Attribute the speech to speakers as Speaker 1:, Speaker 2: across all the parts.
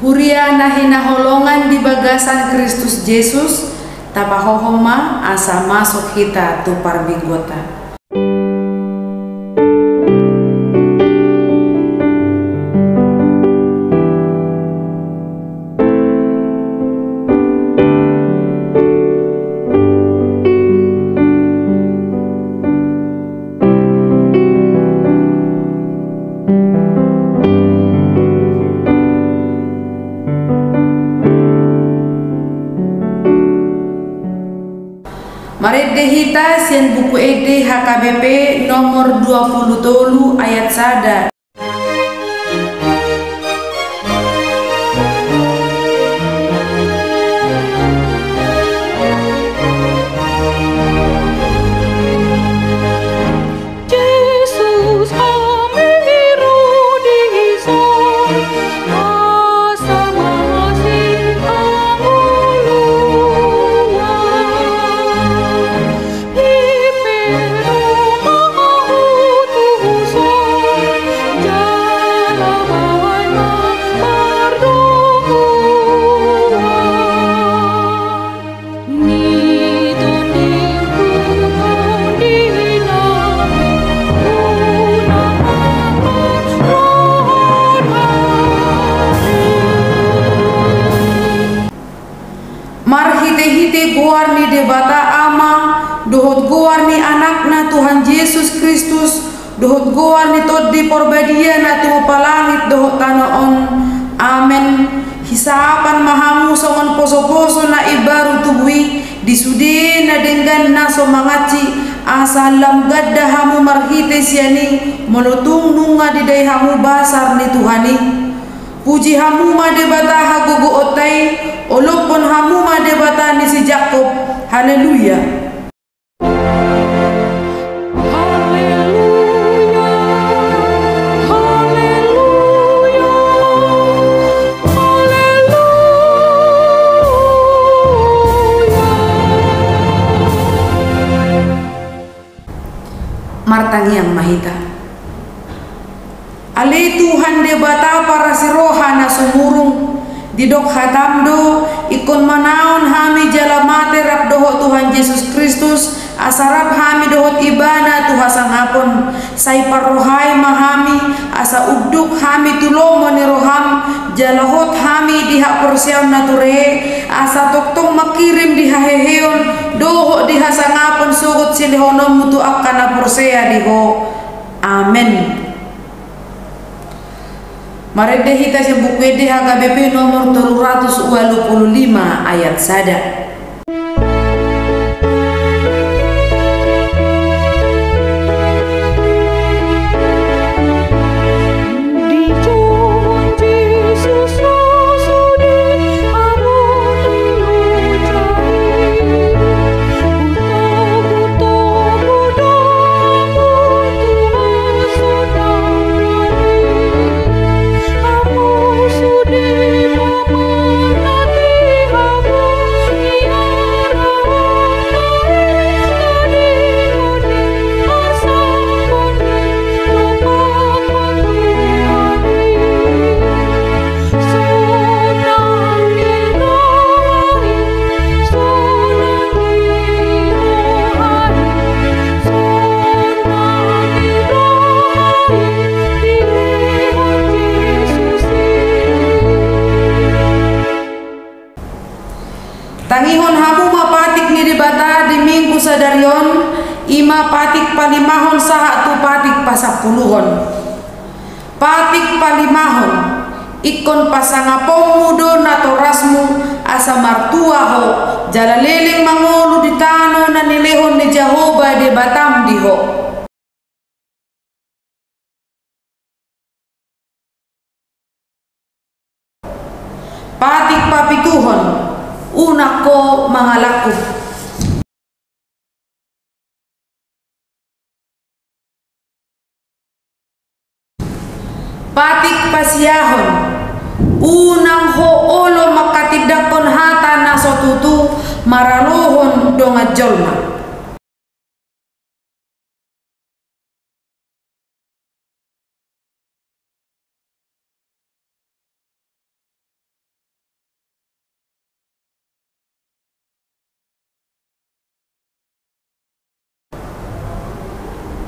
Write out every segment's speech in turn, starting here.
Speaker 1: Huria nahina holongan di bagasan Kristus Yesus, tapahohoma asa masuk kita tu parbigota. Mari dehita sian buku ede HKBP nomor 20 ayat 1. Marhite-hite goarni debata ama, dohot goarni anakna Tuhan Yesus Kristus, dohot goarni toddi porbadia na tumo palangit dohot tanaon. Amen. Hisapan mahamu songon poso-poso na ibaru tubui, disude na denggan na somangaci, asalam gadda hamu marhite siani, molotung nunga didai hamu basar ni Tuhani. Puji hamu ma debata hagugu otai, olopon hamu ma debata ni si Jakob. Haleluya. Martangi yang mahita. Ale Tuhan debata para siroha na sumurung didok hatamdo ikon manaon hami jalamate rap dohot Tuhan Yesus Kristus asarap hami dohot ibana Tuhan sangapon say parrohai mahami asa ubduk hami tulomo ni roham jalahot hami diha porsiaw nature asa toktong makirim diha heheon dohot diha sangapon sugot silihonom mutu akana porsea diho. Amen. Mari dehita si buku ede HKBP nomor 325 ayat 1. Tangihon hamu mapatik ni dibata di minggu sadarion ima patik palimahon saha tu patik pasapuluhon. Patik palimahon ikon pasangapong mudo na torasmu asa martuaho jalaleleng mangolu di tano na nilehon ni Jehovah de batam diho. Patik papituhon unako mangalaku. Patik pasiyahon unang hoolo makatidakon hata na sotutu maralohon donga jolma.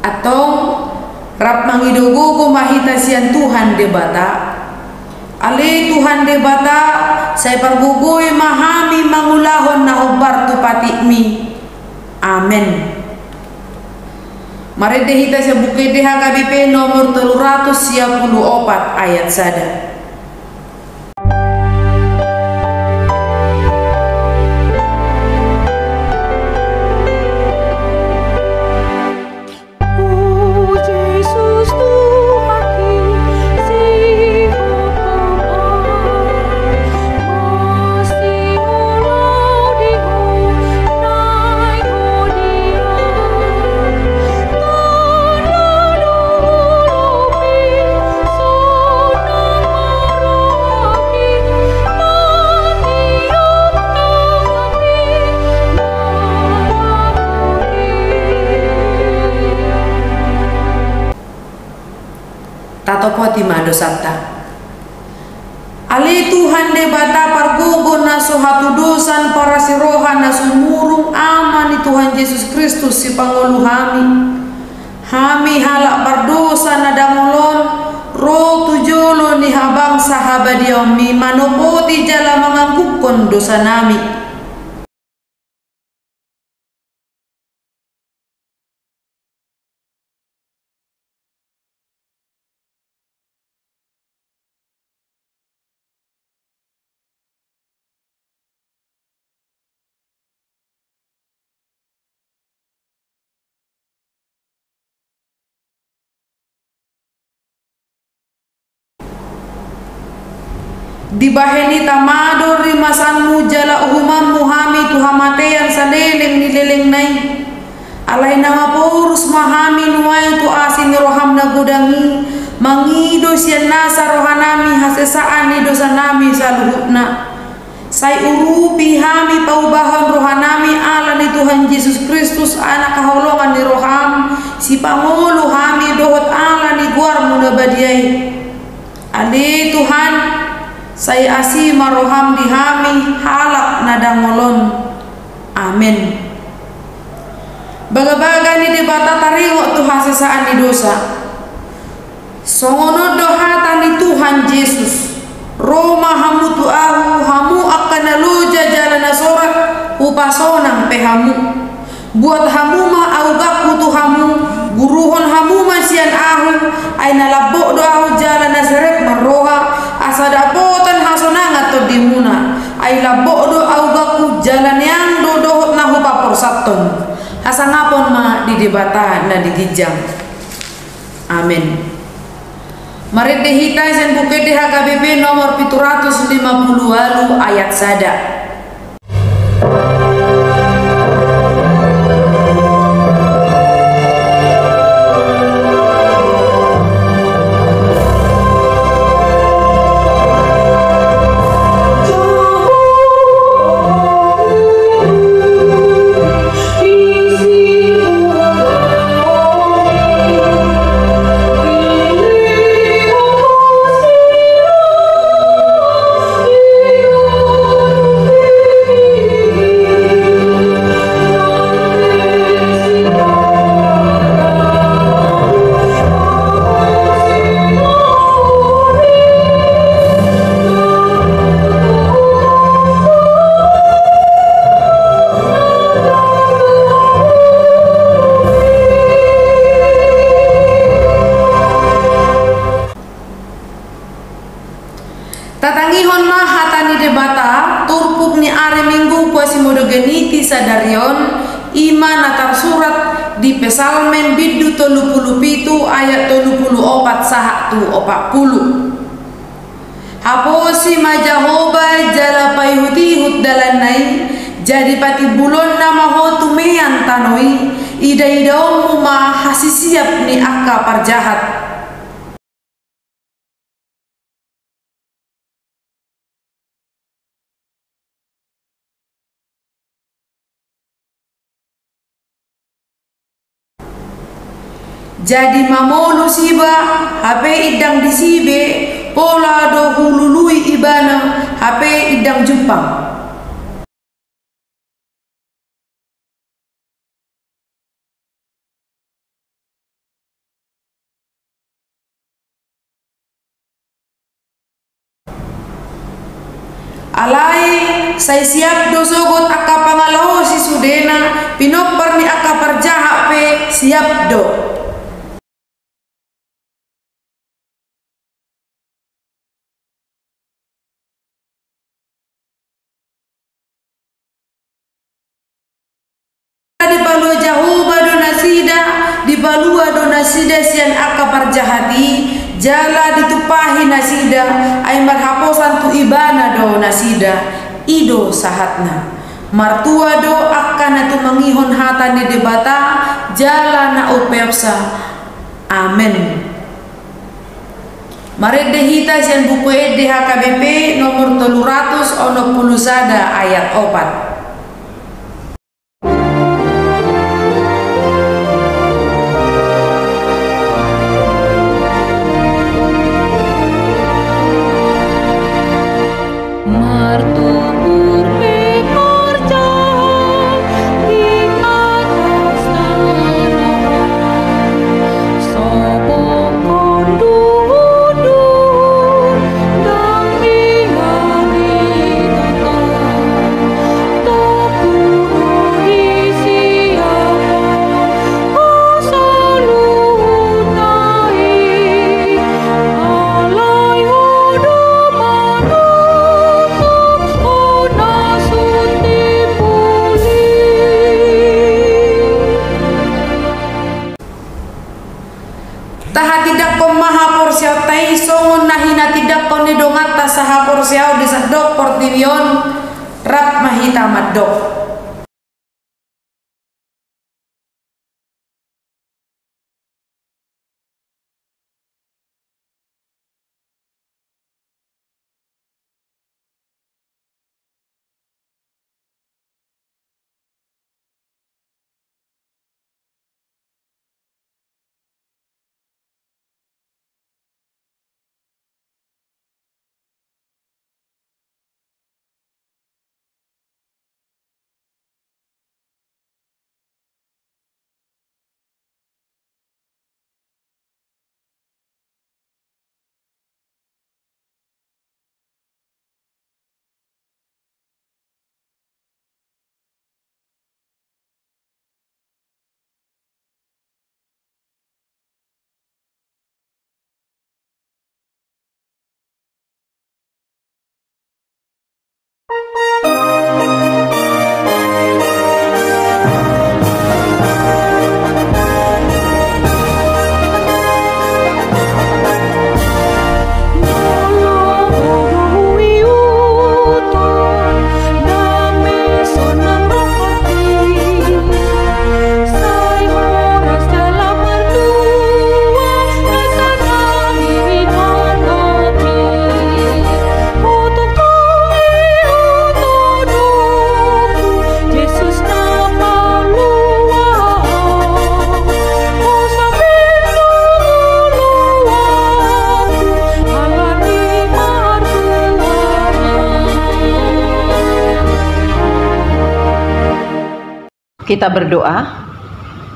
Speaker 1: atau rap mangidogo ko mahita sian Tuhan debata. Ale Tuhan debata saya pargugoy mahami mangulahon na hobar tu patikmi. Amen. Mari dehita sa bukid DHKBP nomor 354 ayat sada. Tatopoti mado sabta. Ali Tuhan debata pargogo na sohatu dosan para sirohan na sumurung ama ni Tuhan Yesus Kristus si Pangulu hami. Hami halak berdosa na damulon ro tujolo ni habang sahabadiyaw mi manopoti jala mangangkukon dosa nami. Dibaheni tamado rimasanmu jala uhumam muhami tuhamatean sadeleng nileleng nai alai nama porus mahami nuai tu asin roham na gudangi mangido sian nasa rohanami hasesaan ni dosa nami saluhutna sai urupi hami paubahan rohanami ala ni Tuhan Yesus Kristus anak kaholongan ni roham si pangulu hami dohot ala ni guar muda badiai ali Tuhan saya asih maroham dihami halak nadang molon. Amin. Baga-baga ni debata tariwo tu hasesaan ni dosa. Songono dohata ni Tuhan Yesus. Roma hamu tu ahu hamu akan naluja jalan nasorak upasonang pehamu. Buat hamu ma augaku tu hamu guruhon hamu masian ahu ay nalabok do ahu jalan nasarek maroha asadapotan hasonangat to dimuna ay labok do augaku jalan yang do dohot nahu papor sabton hasangapon ma di debata na digijang. Amin. Mari dehita sen buke DHKBP nomor 750 ayat sada. Tatangihon mah hatani debata turpuk ni are minggu kuasi modogeniti sadarion iman natar surat di pesalmen biddu 37 ayat 34 sahak tu 40. Haposi majahoba jala payuti hut dalanai jadi pati bulon nama hotu meyan tanoi ida-idaomu ma hasisiap ni akka parjahat. Jadi mamolu siba HP idang disibe pola do hulului ibana HP idang Jepang. Alai sai siap dosogot aka pangalaho si sudena pinopper ni aka perjahat pe siap do. Di balu jauh bado nasida di balua do nasida sian aka perjahati jala ditupahi nasida ay marhaposan tu ibana do nasida ido sahatna martua do akan tu mangihon hata ni debata jala na upepsa amen. Mari dehita sian buku DHKBP nomor 300 sada ayat 4. Taha tidak pemaha porsiau tai songon nahina tidak koni dongat tasaha porsiau disadok portivion rap mahita madok.
Speaker 2: Kita berdoa.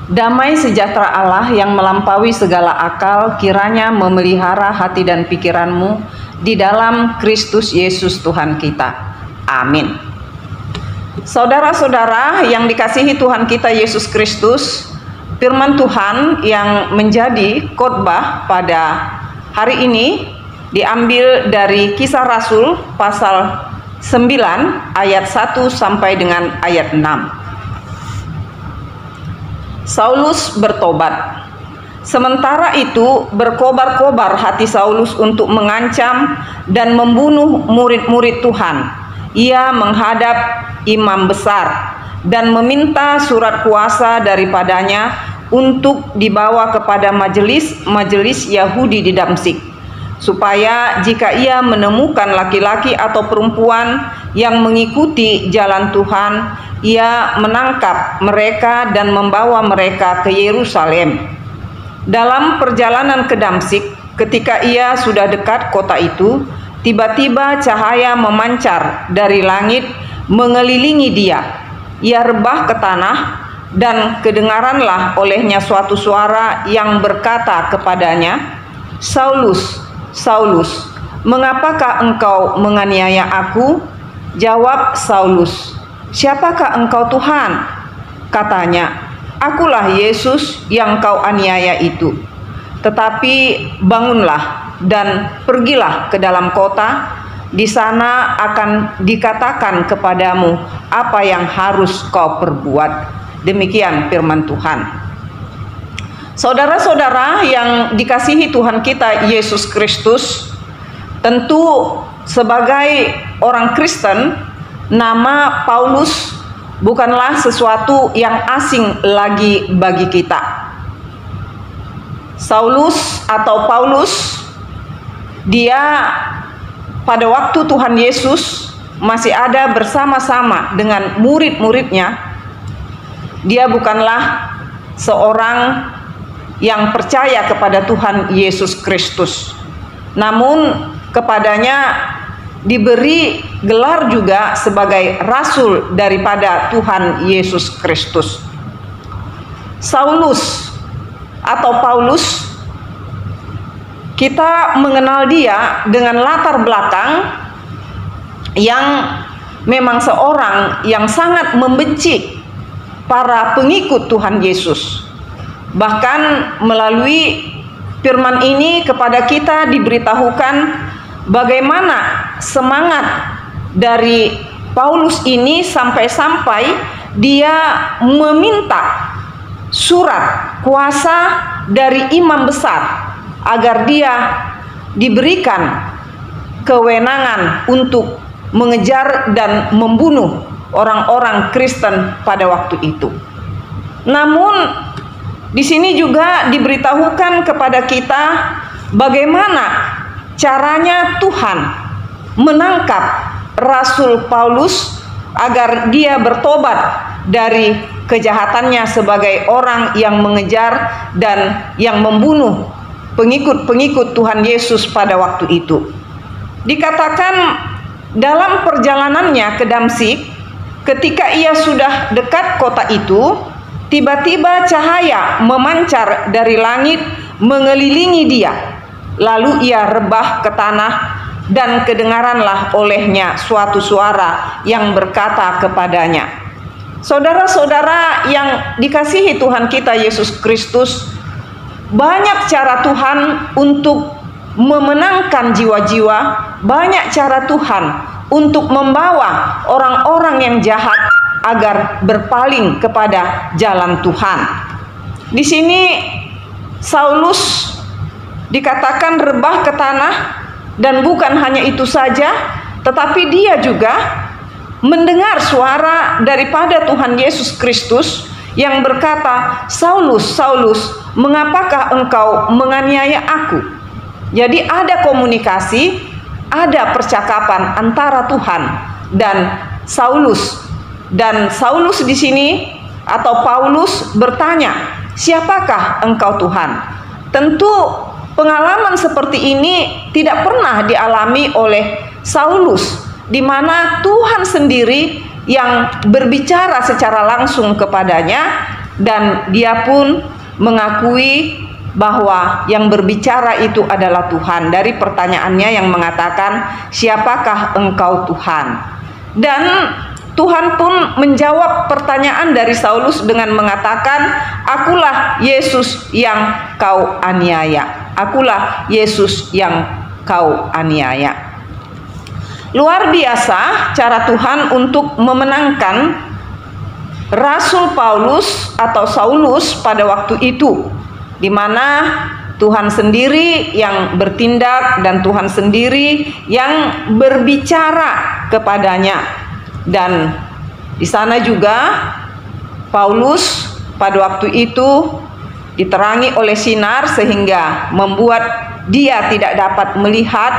Speaker 2: Damai sejahtera Allah yang melampaui segala akal kiranya memelihara hati dan pikiranmu di dalam Kristus Yesus Tuhan kita. Amin. Saudara-saudara yang dikasihi Tuhan kita Yesus Kristus, firman Tuhan yang menjadi khotbah pada hari ini diambil dari Kisah Rasul pasal 9 ayat 1 sampai dengan ayat 6. Saulus bertobat. Sementara itu berkobar-kobar hati Saulus untuk mengancam dan membunuh murid-murid Tuhan. Ia menghadap imam besar dan meminta surat kuasa daripadanya untuk dibawa kepada majelis Yahudi di Damsik, supaya jika ia menemukan laki-laki atau perempuan yang mengikuti jalan Tuhan, ia menangkap mereka dan membawa mereka ke Yerusalem. Dalam perjalanan ke Damsik, ketika ia sudah dekat kota itu, tiba-tiba cahaya memancar dari langit mengelilingi dia. Ia rebah ke tanah dan kedengaranlah olehnya suatu suara yang berkata kepadanya, "Saulus, Saulus, mengapakah engkau menganiaya aku?" Jawab Saulus, "Siapakah engkau Tuhan?" Katanya, "Akulah Yesus yang kau aniaya itu. Tetapi bangunlah dan pergilah ke dalam kota. Di sana akan dikatakan kepadamu apa yang harus kau perbuat." Demikian firman Tuhan. Saudara-saudara yang dikasihi Tuhan kita Yesus Kristus, tentu sebagai orang Kristen, nama Paulus bukanlah sesuatu yang asing lagi bagi kita. Saulus atau Paulus, dia pada waktu Tuhan Yesus masih ada bersama-sama dengan murid-muridnya, dia bukanlah seorang yang percaya kepada Tuhan Yesus Kristus. Namun kepadanya diberi gelar juga sebagai rasul daripada Tuhan Yesus Kristus. Saulus atau Paulus, kita mengenal dia dengan latar belakang yang memang seorang yang sangat membenci para pengikut Tuhan Yesus. Bahkan melalui firman ini kepada kita diberitahukan bagaimana semangat dari Paulus ini sampai-sampai dia meminta surat kuasa dari imam besar agar dia diberikan kewenangan untuk mengejar dan membunuh orang-orang Kristen pada waktu itu. Namun di sini juga diberitahukan kepada kita bagaimana caranya Tuhan menangkap Rasul Paulus agar dia bertobat dari kejahatannya sebagai orang yang mengejar dan yang membunuh pengikut-pengikut Tuhan Yesus pada waktu itu. Dikatakan dalam perjalanannya ke Damsyik, ketika ia sudah dekat kota itu, tiba-tiba cahaya memancar dari langit mengelilingi dia. Lalu ia rebah ke tanah dan kedengaranlah olehnya suatu suara yang berkata kepadanya. Saudara-saudara yang dikasihi Tuhan kita Yesus Kristus, banyak cara Tuhan untuk memenangkan jiwa-jiwa, banyak cara Tuhan untuk membawa orang-orang yang jahat agar berpaling kepada jalan Tuhan. Di sini Saulus dikatakan rebah ke tanah, dan bukan hanya itu saja, tetapi dia juga mendengar suara daripada Tuhan Yesus Kristus yang berkata, "Saulus, Saulus, mengapakah engkau menganiaya aku?" Jadi ada komunikasi, ada percakapan antara Tuhan dan Saulus. Dan Saulus di sini atau Paulus bertanya, "Siapakah engkau Tuhan?" Tentu pengalaman seperti ini tidak pernah dialami oleh Saulus, di mana Tuhan sendiri yang berbicara secara langsung kepadanya, dan dia pun mengakui bahwa yang berbicara itu adalah Tuhan. Dari pertanyaannya yang mengatakan, "Siapakah engkau Tuhan?" Dan Tuhan pun menjawab pertanyaan dari Saulus dengan mengatakan, "Akulah Yesus yang kau aniaya. Akulah Yesus yang kau aniaya." Luar biasa cara Tuhan untuk memenangkan Rasul Paulus atau Saulus pada waktu itu, di mana Tuhan sendiri yang bertindak dan Tuhan sendiri yang berbicara kepadanya. Dan di sana juga Paulus pada waktu itu diterangi oleh sinar sehingga membuat dia tidak dapat melihat,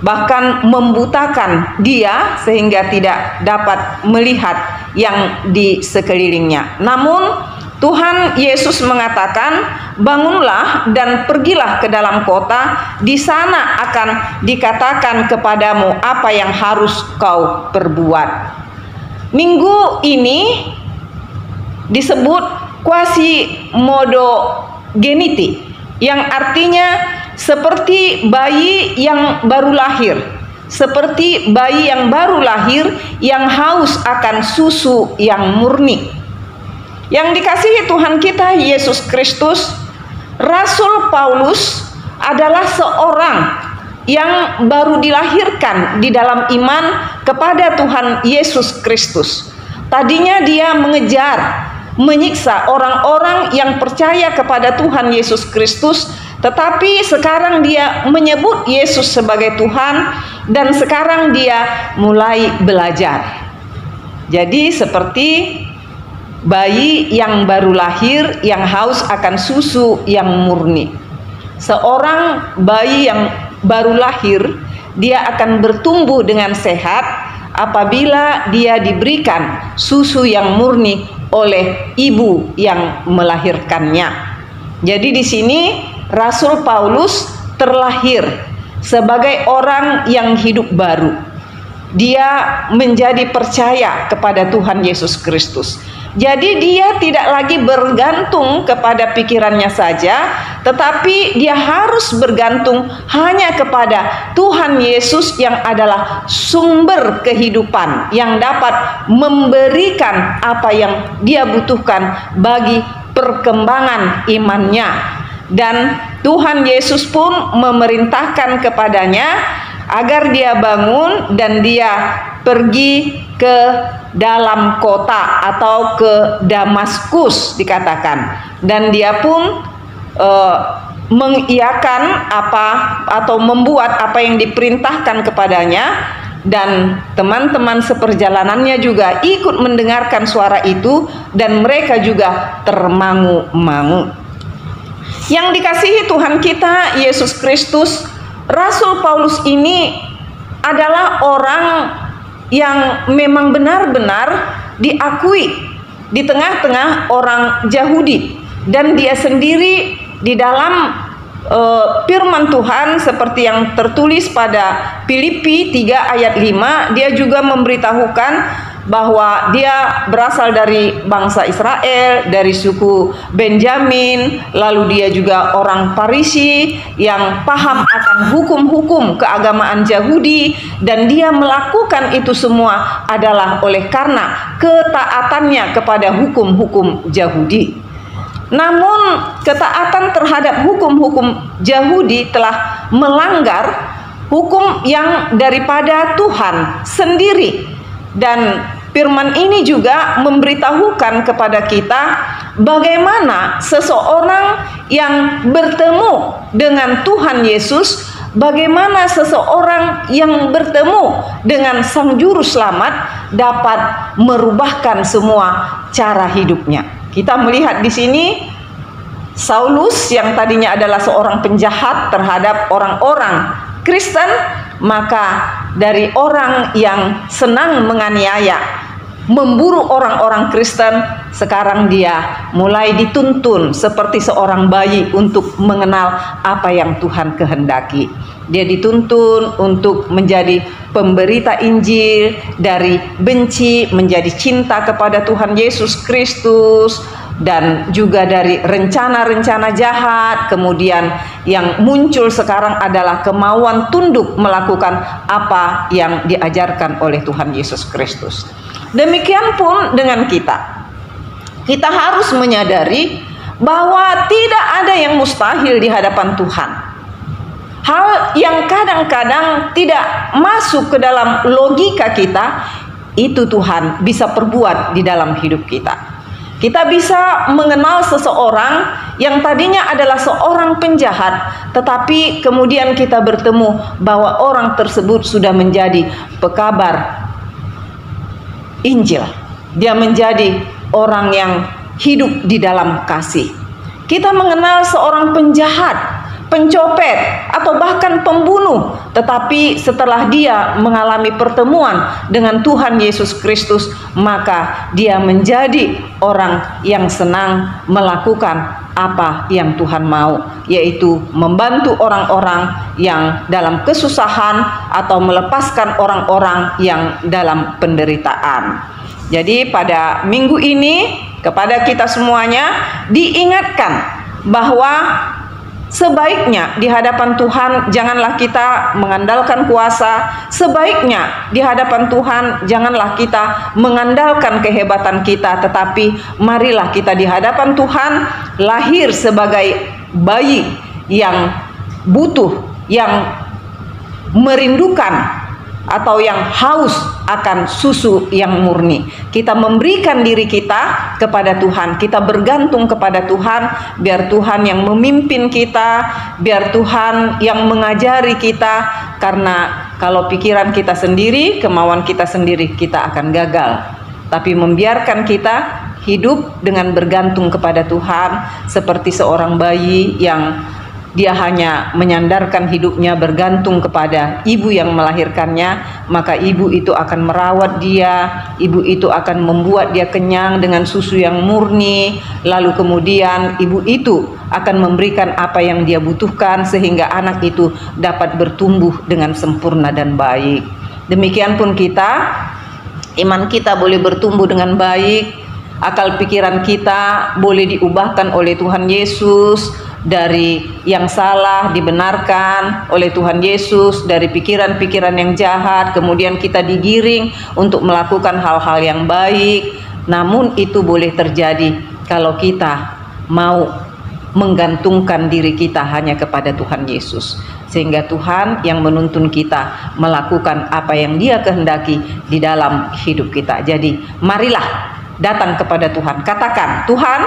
Speaker 2: bahkan membutakan dia sehingga tidak dapat melihat yang di sekelilingnya. Namun Tuhan Yesus mengatakan, "Bangunlah dan pergilah ke dalam kota, di sana akan dikatakan kepadamu apa yang harus kau perbuat." Minggu ini disebut quasi-modogeniti, yang artinya seperti bayi yang baru lahir, seperti bayi yang baru lahir yang haus akan susu yang murni. Yang dikasihi Tuhan kita Yesus Kristus, Rasul Paulus adalah seorang yang baru dilahirkan di dalam iman kepada Tuhan Yesus Kristus. Tadinya dia mengejar, menyiksa orang-orang yang percaya kepada Tuhan Yesus Kristus, tetapi sekarang dia menyebut Yesus sebagai Tuhan dan sekarang dia mulai belajar. Jadi seperti bayi yang baru lahir yang haus akan susu yang murni. Seorang bayi yang baru lahir, dia akan bertumbuh dengan sehat apabila dia diberikan susu yang murni oleh ibu yang melahirkannya. Jadi di sini Rasul Paulus terlahir sebagai orang yang hidup baru. Dia menjadi percaya kepada Tuhan Yesus Kristus. Jadi dia tidak lagi bergantung kepada pikirannya saja, tetapi dia harus bergantung hanya kepada Tuhan Yesus yang adalah sumber kehidupan, yang dapat memberikan apa yang dia butuhkan bagi perkembangan imannya. Dan Tuhan Yesus pun memerintahkan kepadanya agar dia bangun dan dia pergi ke dalam kota atau ke Damaskus dikatakan, dan dia pun mengiyakan apa atau membuat apa yang diperintahkan kepadanya, dan teman-teman seperjalanannya juga ikut mendengarkan suara itu dan mereka juga termangu-mangu. Yang dikasihi Tuhan kita Yesus Kristus, Rasul Paulus ini adalah orang yang memang benar-benar diakui di tengah-tengah orang Yahudi, dan dia sendiri di dalam firman Tuhan seperti yang tertulis pada Filipi 3 ayat 5, dia juga memberitahukan bahwa dia berasal dari bangsa Israel, dari suku Benjamin, lalu dia juga orang Farisi yang paham akan hukum-hukum keagamaan Yahudi, dan dia melakukan itu semua adalah oleh karena ketaatannya kepada hukum-hukum Yahudi. Namun ketaatan terhadap hukum-hukum Yahudi telah melanggar hukum yang daripada Tuhan sendiri. Dan firman ini juga memberitahukan kepada kita bagaimana seseorang yang bertemu dengan Tuhan Yesus, bagaimana seseorang yang bertemu dengan Sang Juru Selamat dapat merubahkan semua cara hidupnya. Kita melihat di sini Saulus yang tadinya adalah seorang penjahat terhadap orang-orang Kristen, maka dari orang yang senang menganiaya, memburu orang-orang Kristen, sekarang dia mulai dituntun seperti seorang bayi untuk mengenal apa yang Tuhan kehendaki. Dia dituntun untuk menjadi pemberita Injil, dari benci menjadi cinta kepada Tuhan Yesus Kristus, dan juga dari rencana-rencana jahat. Kemudian yang muncul sekarang adalah kemauan tunduk melakukan apa yang diajarkan oleh Tuhan Yesus Kristus. Demikian pun dengan kita. Kita harus menyadari bahwa tidak ada yang mustahil di hadapan Tuhan. Hal yang kadang-kadang tidak masuk ke dalam logika kita, itu Tuhan bisa perbuat di dalam hidup kita. Kita bisa mengenal seseorang yang tadinya adalah seorang penjahat, tetapi kemudian kita bertemu bahwa orang tersebut sudah menjadi pekabar Injil. Dia menjadi orang yang hidup di dalam kasih. Kita mengenal seorang penjahat, pencopet, atau bahkan pembunuh, tetapi setelah dia mengalami pertemuan dengan Tuhan Yesus Kristus, maka dia menjadi orang yang senang melakukan apa yang Tuhan mau, yaitu membantu orang-orang yang dalam kesusahan atau melepaskan orang-orang yang dalam penderitaan. Jadi pada minggu ini kepada kita semuanya diingatkan bahwa Sebaiknya di hadapan Tuhan janganlah kita mengandalkan kuasa. Sebaiknya di hadapan Tuhan janganlah kita mengandalkan kehebatan kita, tetapi marilah kita di hadapan Tuhan lahir sebagai bayi yang butuh, yang merindukan atau yang haus akan susu yang murni. Kita memberikan diri kita kepada Tuhan, kita bergantung kepada Tuhan, biar Tuhan yang memimpin kita, biar Tuhan yang mengajari kita, karena kalau pikiran kita sendiri, kemauan kita sendiri, kita akan gagal. Tapi membiarkan kita hidup dengan bergantung kepada Tuhan, seperti seorang bayi yang dia hanya menyandarkan hidupnya bergantung kepada ibu yang melahirkannya, maka ibu itu akan merawat dia, ibu itu akan membuat dia kenyang dengan susu yang murni, lalu kemudian ibu itu akan memberikan apa yang dia butuhkan sehingga anak itu dapat bertumbuh dengan sempurna dan baik. Demikian pun kita, iman kita boleh bertumbuh dengan baik, akal pikiran kita boleh diubahkan oleh Tuhan Yesus, dari yang salah dibenarkan oleh Tuhan Yesus, dari pikiran-pikiran yang jahat kemudian kita digiring untuk melakukan hal-hal yang baik. Namun itu boleh terjadi kalau kita mau menggantungkan diri kita hanya kepada Tuhan Yesus, sehingga Tuhan yang menuntun kita melakukan apa yang Dia kehendaki di dalam hidup kita. Jadi marilah datang kepada Tuhan, katakan, Tuhan,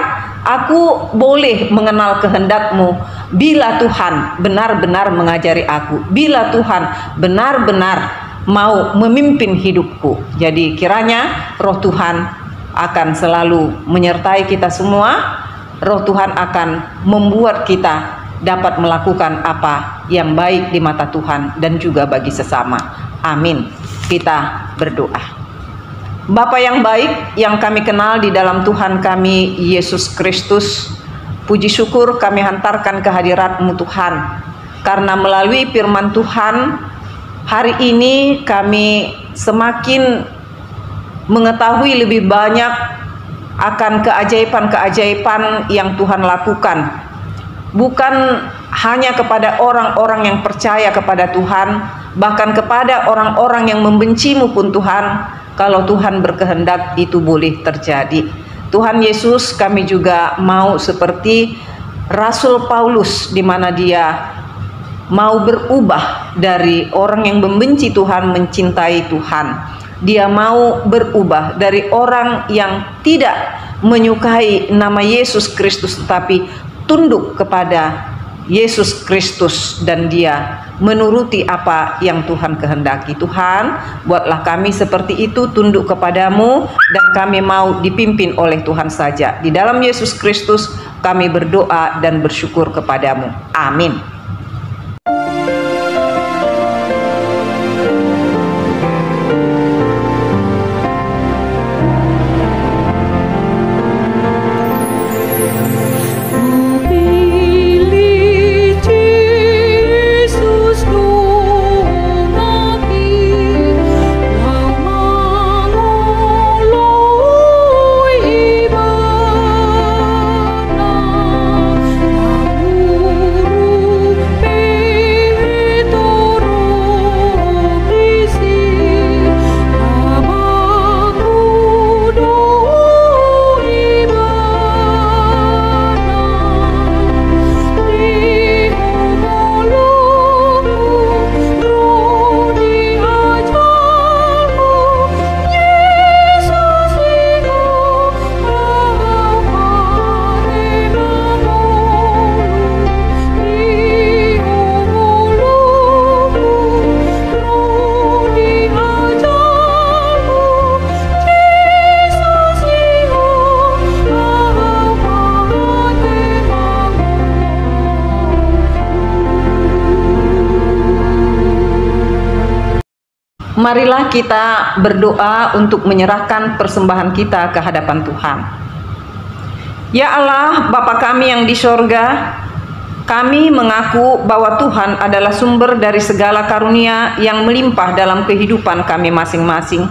Speaker 2: aku boleh mengenal kehendak-Mu bila Tuhan benar-benar mengajari aku, bila Tuhan benar-benar mau memimpin hidupku. Jadi kiranya roh Tuhan akan selalu menyertai kita semua. Roh Tuhan akan membuat kita dapat melakukan apa yang baik di mata Tuhan dan juga bagi sesama. Amin. Kita berdoa. Bapa yang baik yang kami kenal di dalam Tuhan kami Yesus Kristus, puji syukur kami hantarkan kehadirat-Mu Tuhan, karena melalui firman Tuhan hari ini kami semakin mengetahui lebih banyak akan keajaiban-keajaiban yang Tuhan lakukan, bukan hanya kepada orang-orang yang percaya kepada Tuhan, bahkan kepada orang-orang yang membenci-Mu pun Tuhan. Kalau Tuhan berkehendak itu boleh terjadi. Tuhan Yesus, kami juga mau seperti Rasul Paulus, di mana dia mau berubah dari orang yang membenci Tuhan mencintai Tuhan. Dia mau berubah dari orang yang tidak menyukai nama Yesus Kristus tetapi tunduk kepada Yesus Kristus, dan dia menuruti apa yang Tuhan kehendaki. Tuhan, buatlah kami seperti itu, tunduk kepadamu, dan kami mau dipimpin oleh Tuhan saja. Di dalam Yesus Kristus kami berdoa dan bersyukur kepadamu. Amin. Marilah kita berdoa untuk menyerahkan persembahan kita ke hadapan Tuhan. Ya Allah, Bapa kami yang di sorga, kami mengaku bahwa Tuhan adalah sumber dari segala karunia yang melimpah dalam kehidupan kami masing-masing.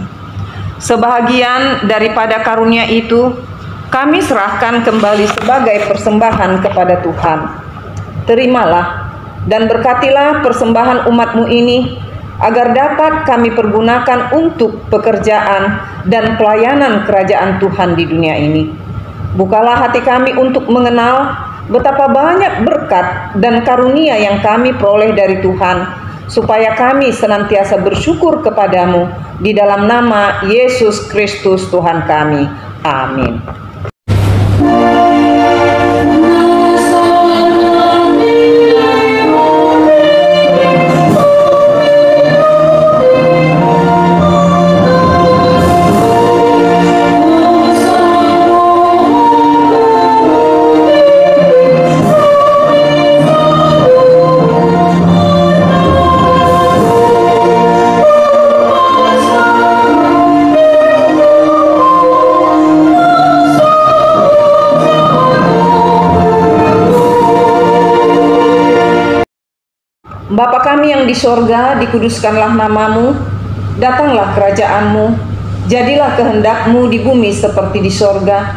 Speaker 2: Sebahagian daripada karunia itu kami serahkan kembali sebagai persembahan kepada Tuhan. terimalah dan berkatilah persembahan umat-Mu ini, agar dapat kami pergunakan untuk pekerjaan dan pelayanan kerajaan Tuhan di dunia ini. Bukalah hati kami untuk mengenal betapa banyak berkat dan karunia yang kami peroleh dari Tuhan, supaya kami senantiasa bersyukur kepadamu di dalam nama Yesus Kristus Tuhan kami. Amin. Bapa kami yang di sorga, dikuduskanlah namamu, datanglah kerajaanmu, jadilah kehendak-Mu di bumi seperti di sorga.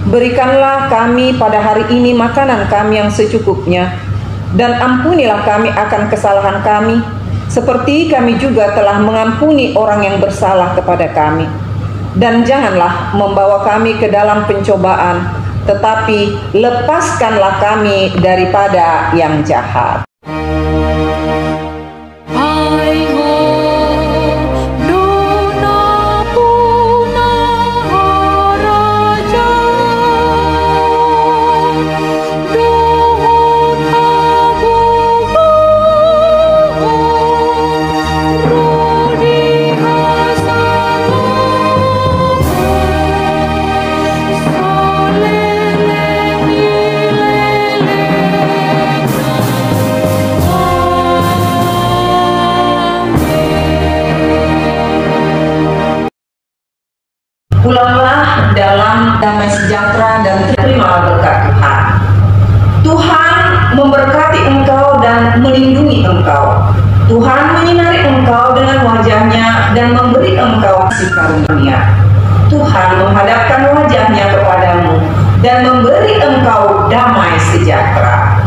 Speaker 2: Berikanlah kami pada hari ini makanan kami yang secukupnya, dan ampunilah kami akan kesalahan kami, seperti kami juga telah mengampuni orang yang bersalah kepada kami. Dan janganlah membawa kami ke dalam pencobaan, tetapi lepaskanlah kami daripada yang jahat. Pulanglah dalam damai sejahtera dan terimalah berkat Tuhan. Tuhan memberkati engkau dan melindungi engkau. Tuhan menyinari engkau dengan wajah-Nya dan memberi engkau kasih karunia. Tuhan menghadapkan wajah-Nya kepadamu dan memberi engkau damai sejahtera.